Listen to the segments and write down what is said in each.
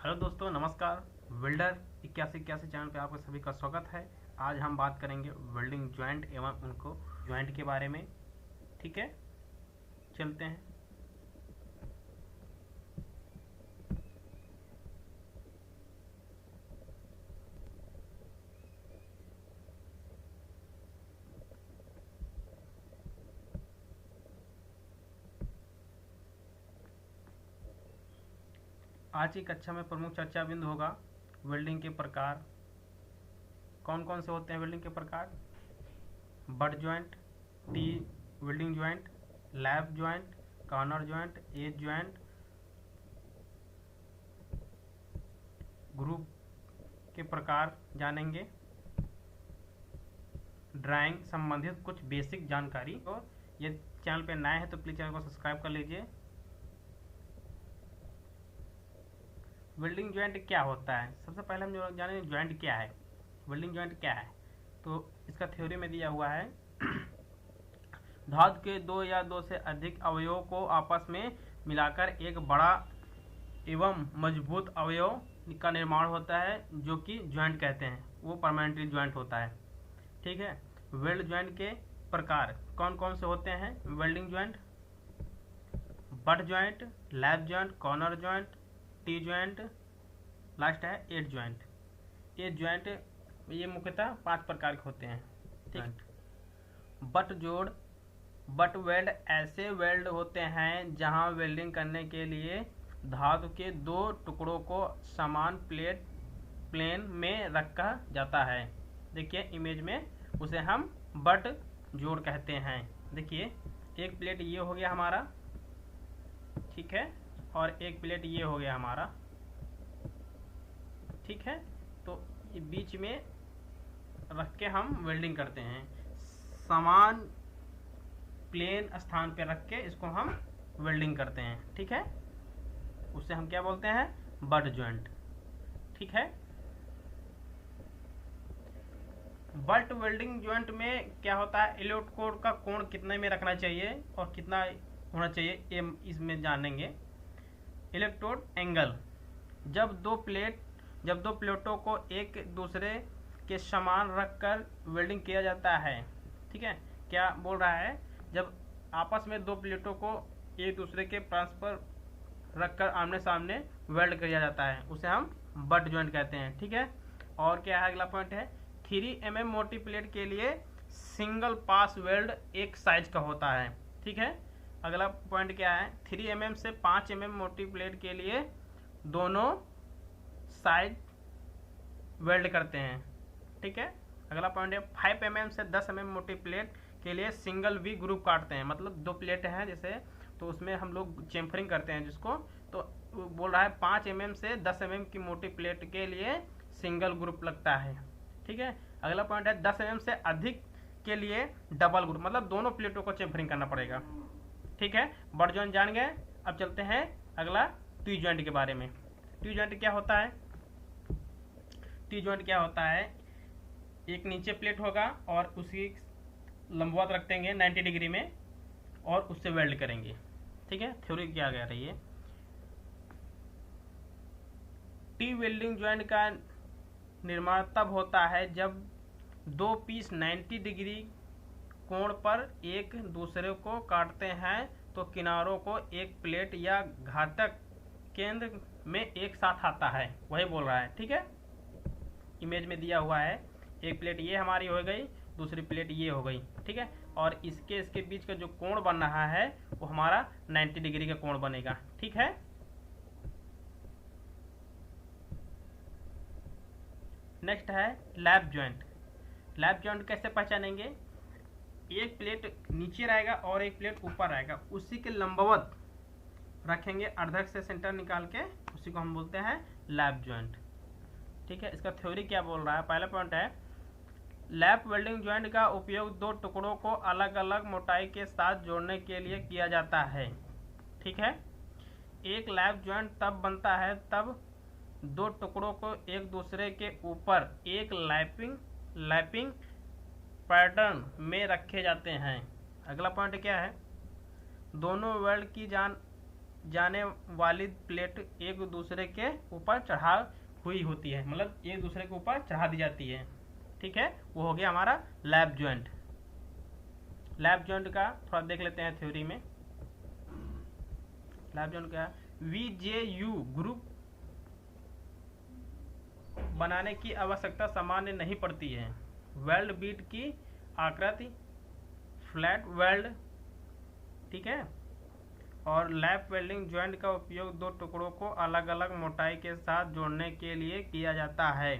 Hello दोस्तों, नमस्कार। Welder 8181 channel पे आपका सभी का स्वागत है। आज हम बात करेंगे वेल्डिंग जॉइंट एवं उनको जॉइंट के बारे में। ठीक है, चलते हैं। आज की कक्षा में प्रमुख चर्चा बिंदु होगा वेल्डिंग के प्रकार। कौन कौन से होते हैं वेल्डिंग के प्रकार? Butt joint, T welding joint, lap joint, corner joint, edge joint, groove के प्रकार जानेंगे। ड्राइंग संबंधित कुछ बेसिक जानकारी। तो ये चैनल पे नए हैं तो प्लीज चैनल को सब्सक्राइब कर लीजिए। वेल्डिंग जॉइंट क्या होता है? सबसे पहले हम जो जानेंगे जॉइंट क्या है, वेल्डिंग जॉइंट क्या है। तो इसका थ्योरी में दिया हुआ है धातु के दो या दो से अधिक अवयवों को आपस में मिलाकर एक बड़ा एवं मजबूत अवयव का निर्माण होता है, जो कि जॉइंट कहते हैं। वो परमानेंटली जॉइंट होता है। ठीक है। वेल्ड जॉइंट के प्रकार कौन कौन से होते हैं? Welding joint, butt joint, lap joint, corner joint, T joint, last है एज जॉइंट। एज जॉइंट ये मुख्यतः 5 प्रकार के होते हैं। ठीक। बट जोड़, बट वेल्ड ऐसे वेल्ड होते हैं जहां वेल्डिंग करने के लिए धातु के दो टुकड़ों को समान प्लेन में रखा जाता है। देखिए इमेज में, उसे हम बट जोड़ कहते हैं। देखिए एक प्लेट ये हो गया हमारा, ठीक है, और एक प्लेट ये हो गया हमारा, ठीक है। तो ये बीच में रख के हम वेल्डिंग करते हैं। समान प्लेन स्थान पे रख के इसको हम वेल्डिंग करते हैं। ठीक है, उसे हम क्या बोलते हैं? Butt joint. ठीक है। बट वेल्डिंग जॉइंट में क्या होता है, इलेक्ट्रोड का कोण कितने में रखना चाहिए और कितना होना चाहिए, ये इसमें जानेंगे। इलेक्ट्रोड एंगल, जब दो प्लेटों को एक दूसरे के समान रखकर वेल्डिंग किया जाता है। ठीक है, क्या बोल रहा है, जब आपस में दो प्लेटों को एक दूसरे के परस्पर रखकर आमने सामने वेल्ड किया जाता है, उसे हम बट जॉइंट कहते हैं। ठीक है। और क्या है, अगला पॉइंट है 3 mm मोटी प्लेट के लिए सिंगल पास वेल्ड एक साइज का होता है। ठीक है। अगला पॉइंट क्या है, 3 mm से 5 mm मोटी प्लेट के लिए दोनों साइड वेल्ड करते हैं। ठीक है। अगला पॉइंट है 5 mm से 10 mm मोटी प्लेट के लिए सिंगल वी ग्रुप काटते हैं। मतलब दो प्लेट हैं जैसे, तो उसमें हम लोग चेम्फरिंग करते हैं जिसको, तो बोल रहा है 5 mm से 10 mm की मोटी प्लेट के लिए सिंगल ग्रुप लगता है। ठीक है। अगला पॉइंट है 10 mm से अधिक के लिए डबल ग्रुप, मतलब दोनों प्लेटों को चेम्फरिंग करना पड़ेगा। ठीक है, बट जॉइंट जान गए। अब चलते हैं अगला टी जॉइंट के बारे में। टी जॉइंट क्या होता है? टी जॉइंट क्या होता है, एक नीचे प्लेट होगा और उसकी लंबवत रख देंगे 90 डिग्री में और उससे वेल्ड करेंगे। ठीक है, थ्योरी क्या कह रही है, टी वेल्डिंग जॉइंट का निर्माण तब होता है जब दो पीस 90 डिग्री कोण पर एक दूसरे को काटते हैं तो किनारों को एक प्लेट या घातक केंद्र में एक साथ आता है, वही बोल रहा है। ठीक है, इमेज में दिया हुआ है, एक प्लेट ये हमारी हो गई, दूसरी प्लेट ये हो गई। ठीक है, और इसके बीच का जो कोण बन रहा है वो हमारा 90 डिग्री का कोण बनेगा। ठीक है। नेक्स्ट है लैप जॉइंट। लैप जॉइंट कैसे पहचानेंगे, एक प्लेट नीचे रहेगा और एक प्लेट ऊपर रहेगा, उसी के लंबवत रखेंगे अर्धक से सेंटर निकाल के, उसी को हम बोलते हैं लैप जॉइंट। ठीक है, इसका थ्योरी क्या बोल रहा है, पहला पॉइंट है लैप वेल्डिंग जॉइंट का उपयोग दो टुकड़ों को अलग अलग मोटाई के साथ जोड़ने के लिए किया जाता है। ठीक है, एक लैप जॉइंट तब बनता है तब दो टुकड़ों को एक दूसरे के ऊपर एक लैपिंग पैटर्न में रखे जाते हैं। अगला पॉइंट क्या है, दोनों वेल्ड की जाने वाली प्लेट एक दूसरे के ऊपर चढ़ा हुई होती है, मतलब एक दूसरे के ऊपर चढ़ा दी जाती है। ठीक है, वो हो गया हमारा लैप जॉइंट। लैप जॉइंट का थोड़ा देख लेते हैं थ्योरी में। लैप जॉइंट क्या है? VJU ग्रुप बनाने की आवश्यकता सामान्य नहीं पड़ती है। वेल्ड बीट की आकृति फ्लैट वेल्ड, ठीक है, और लैप वेल्डिंग जॉइंट का उपयोग दो टुकड़ों को अलग अलग मोटाई के साथ जोड़ने के लिए किया जाता है।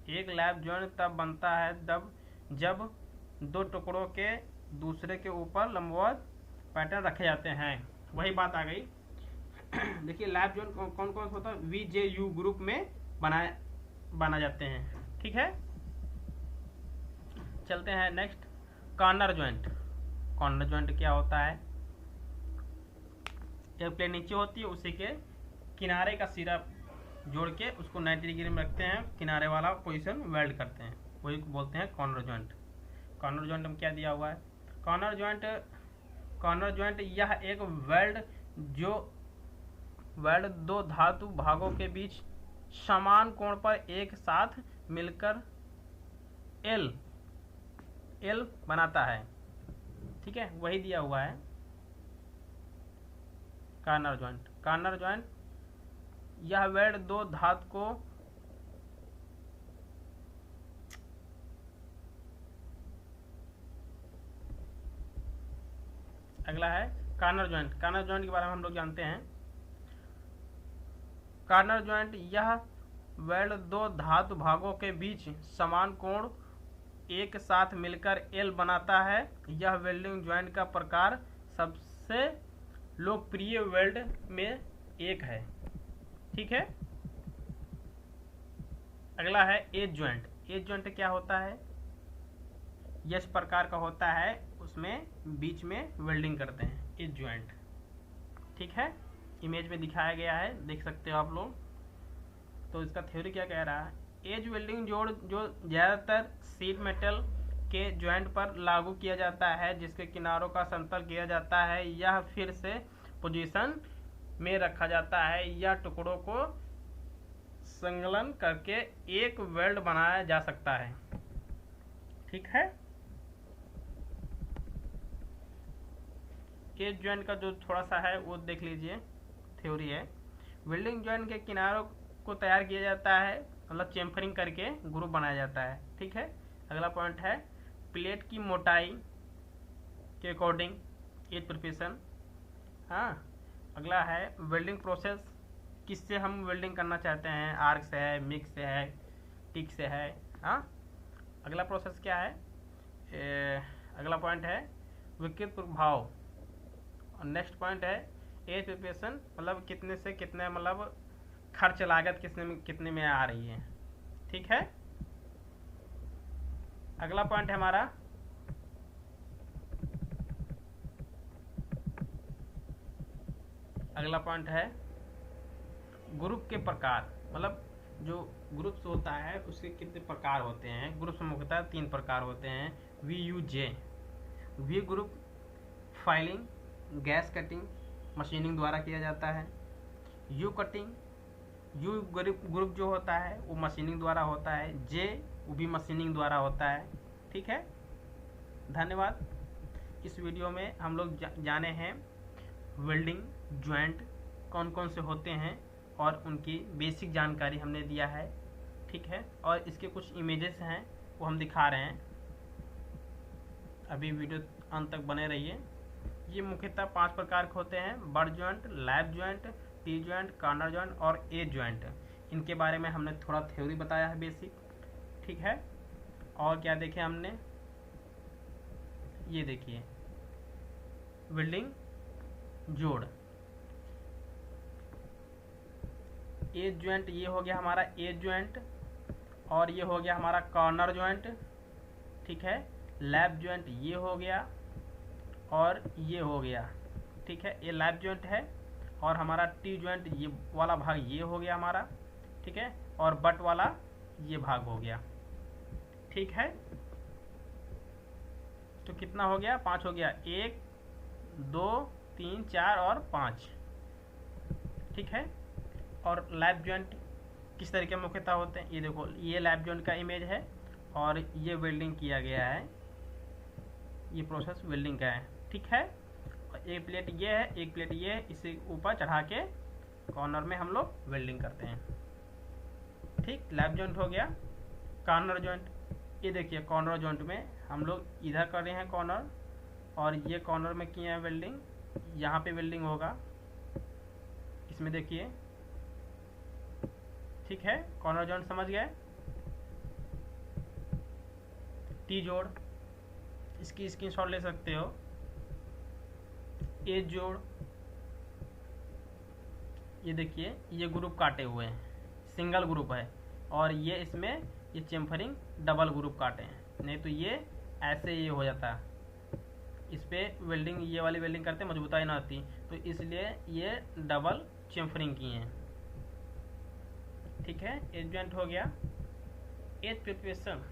एक लैप जॉइंट तब बनता है जब दो टुकड़ों के दूसरे के ऊपर लंबवत पैटर्न रखे जाते हैं। वही बात आ गई। देखिए लैप जॉइंट कौन कौन होता है? VJU ग्रुप में बना जाते हैं। ठीक है, चलते हैं next, corner joint. Corner joint क्या होता है? एक प्लेट नीचे होती है, उसी के किनारे का सिरा जोड़ के उसको 90 डिग्री में रखते हैं, किनारे वाला पोजीशन वेल्ड करते हैं, वही बोलते हैं कॉर्नर जॉइंट। कॉर्नर जॉइंट में क्या दिया हुआ है? कॉर्नर जॉइंट यह एक वेल्ड दो धातु भागों के बीच समान कोण पर एक साथ मिलकर एल बनाता है। ठीक है, वही दिया हुआ है कॉर्नर जॉइंट। यह वेल्ड दो धातु को अगला है कॉर्नर जॉइंट के बारे में हम लोग जानते हैं। कॉर्नर जॉइंट यह वेल्ड दो धातु भागों के बीच समान कोण एक साथ मिलकर एल बनाता है। यह वेल्डिंग जॉइंट का प्रकार सबसे लोकप्रिय वेल्ड में एक है। ठीक है, अगला है एज जॉइंट। एज जॉइंट क्या होता है? इस प्रकार का होता है, उसमें बीच में वेल्डिंग करते हैं, एज जॉइंट। ठीक है, इमेज में दिखाया गया है, देख सकते हो आप लोग। तो इसका थ्योरी क्या कह रहा है? एज वेल्डिंग जोड़ जो ज़्यादातर शीट मेटल के जॉइंट पर लागू किया जाता है, जिसके किनारों का समतल किया जाता है, यह फिर से पोजीशन में रखा जाता है या टुकड़ों को संलग्न करके एक वेल्ड बनाया जा सकता है। ठीक है, एज जॉइंट का जो थोड़ा सा है वो देख लीजिए, थ्योरी है। वेल्डिंग जॉइंट के किनारों को तैयार किया जाता है, मतलब चेम्फरिंग करके ग्रुप बनाया जाता है। ठीक है, अगला पॉइंट है प्लेट की मोटाई के अकॉर्डिंग एज प्रिपरेशन। हाँ, अगला है वेल्डिंग प्रोसेस, किससे हम वेल्डिंग करना चाहते हैं, आर्क से है, मिक्स से है, टिक से है। हाँ, अगला प्रोसेस क्या है? अगला पॉइंट है विकृत प्रभाव, और नेक्स्ट पॉइंट है एज प्रिपरेशन, मतलब कितने से कितने, मतलब खर्च लागत कितने में आ रही है। ठीक है, अगला पॉइंट है हमारा ग्रुप के प्रकार, मतलब जो ग्रुप्स होता है उसके कितने प्रकार होते हैं। ग्रुप्स मुख्यतः 3 प्रकार होते हैं। VUJ, V groove filing, gas cutting, machining द्वारा किया जाता है। यू ग्रुप जो होता है वो मशीनिंग द्वारा होता है। जे वो भी मशीनिंग द्वारा होता है। ठीक है, धन्यवाद। इस वीडियो में हम लोग जाने हैं वेल्डिंग जॉइंट कौन कौन से होते हैं और उनकी बेसिक जानकारी हमने दिया है। ठीक है, और इसके कुछ इमेजेस हैं वो हम दिखा रहे हैं। अभी वीडियो अंत तक बने रहिए। ये मुख्यतः 5 प्रकार के होते हैं: butt joint, lap joint, T joint, corner joint और एज जॉइंट। इनके बारे में हमने थोड़ा थ्योरी बताया है बेसिक। ठीक है, और क्या देखें हमने, ये देखिए वेल्डिंग जोड़, एज जॉइंट ये हो गया हमारा एज जॉइंट, और ये हो गया हमारा कॉर्नर जॉइंट। ठीक है, लैप जॉइंट ये हो गया और ये हो गया। ठीक है, ये लैप जॉइंट है, और हमारा टी जॉइंट ये वाला भाग ये हो गया हमारा। ठीक है, और बट वाला ये भाग हो गया। ठीक है, तो कितना हो गया? 5 हो गया, 1 2 3 4 और 5। ठीक है। और लैप जॉइंट किस तरीके मुख्यतः होते हैं, ये देखो, ये लैप जॉइंट का इमेज है और ये वेल्डिंग किया गया है, ये प्रोसेस वेल्डिंग का है, ठीक है। और एक प्लेट ये है, एक प्लेट ये है, इसे ऊपर चढ़ा के कॉर्नर में हम लोग वेल्डिंग करते हैं, ठीक। लैप जॉइंट हो गया। कॉर्नर जॉइंट, ये देखिए कॉर्नर जॉइंट में हम लोग इधर कर रहे हैं कॉर्नर, और ये कॉर्नर में किए हैं वेल्डिंग, यहाँ पे वेल्डिंग होगा, इसमें देखिए, ठीक है। कॉर्नर जॉइंट समझ गए। टी जोड़, इसकी स्क्रीनशॉट ले सकते हो। एज जोड़, ये देखिए ये ग्रुप काटे हुए हैं, सिंगल ग्रुप है, और ये इसमें ये चेम्फरिंग डबल ग्रुप काटे हैं, नहीं तो ये ऐसे ये हो जाता, इस पे वेल्डिंग, ये वाली वेल्डिंग करते मजबूताई ना आती, तो इसलिए ये डबल चेम्फरिंग किए हैं, ठीक है। एज जॉइंट हो गया। एज प्रिपरेशन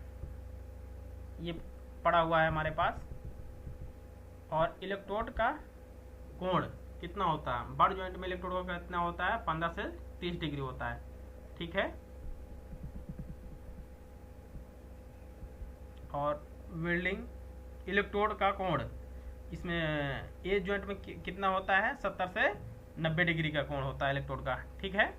ये पड़ा हुआ है हमारे पास, और इलेक्ट्रोड का कोण कितना होता है, बड़ जॉइंट में इलेक्ट्रोड का कितना होता है, 15 से 30 डिग्री होता है, ठीक है। और वेल्डिंग इलेक्ट्रोड का कोण, इसमें एज जॉइंट में कितना होता है, 70 से 90 डिग्री का कोण होता है इलेक्ट्रोड का, ठीक है।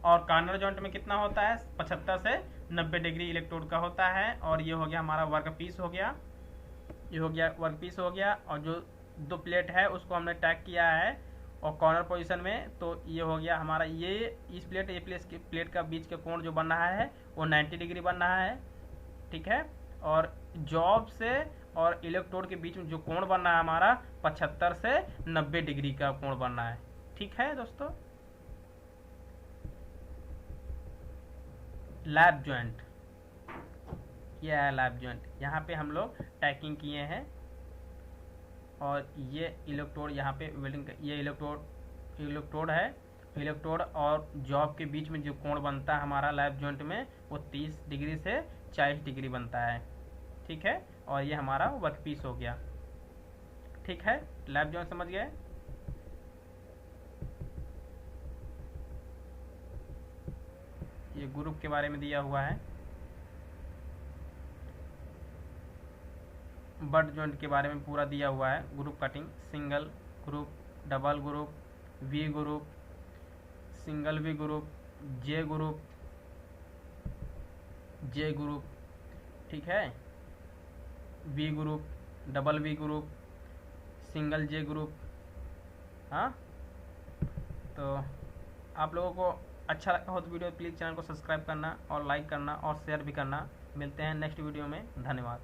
और कॉर्नर जॉइंट में कितना होता है, 75 से 90 डिग्री इलेक्ट्रोड का होता है। और ये हो गया हमारा वर्क पीस हो गया, ये हो गया वर्क पीस हो गया, और जो दो प्लेट है उसको हमने टैग किया है और कॉर्नर पोजीशन में, तो ये हो गया हमारा, ये इस प्लेट, ये प्लेट का बीच के कोण जो बन रहा है वो 90 डिग्री बन रहा है, ठीक है। और जॉब से और इलेक्ट्रोड के बीच में जो कोण बन रहा है हमारा 75 से 90 डिग्री का कोण बन रहा है, ठीक है दोस्तों। लैप जॉइंट, यह है लैप जॉइंट, यहाँ पे हम लोग टैकिंग किए हैं, और ये इलेक्ट्रोड यहाँ पे वेल्डिंग, ये इलेक्ट्रोड है, इलेक्ट्रोड और जॉब के बीच में जो कोण बनता है हमारा लैप जॉइंट में वो 30 डिग्री से 40 डिग्री बनता है, ठीक है। और ये हमारा वर्क पीस हो गया, ठीक है। लैप जॉइंट समझ गए। ये ग्रुप के बारे में दिया हुआ है, बट जॉइंट के बारे में पूरा दिया हुआ है, groove cutting, single groove, double groove, V groove, single V groove, J groove, J groove, ठीक है, V groove, double V groove, single J groove. हाँ, तो आप लोगों को अच्छा लगा हो तो वीडियो प्लीज़ चैनल को सब्सक्राइब करना और लाइक करना और शेयर भी करना। मिलते हैं नेक्स्ट वीडियो में, धन्यवाद।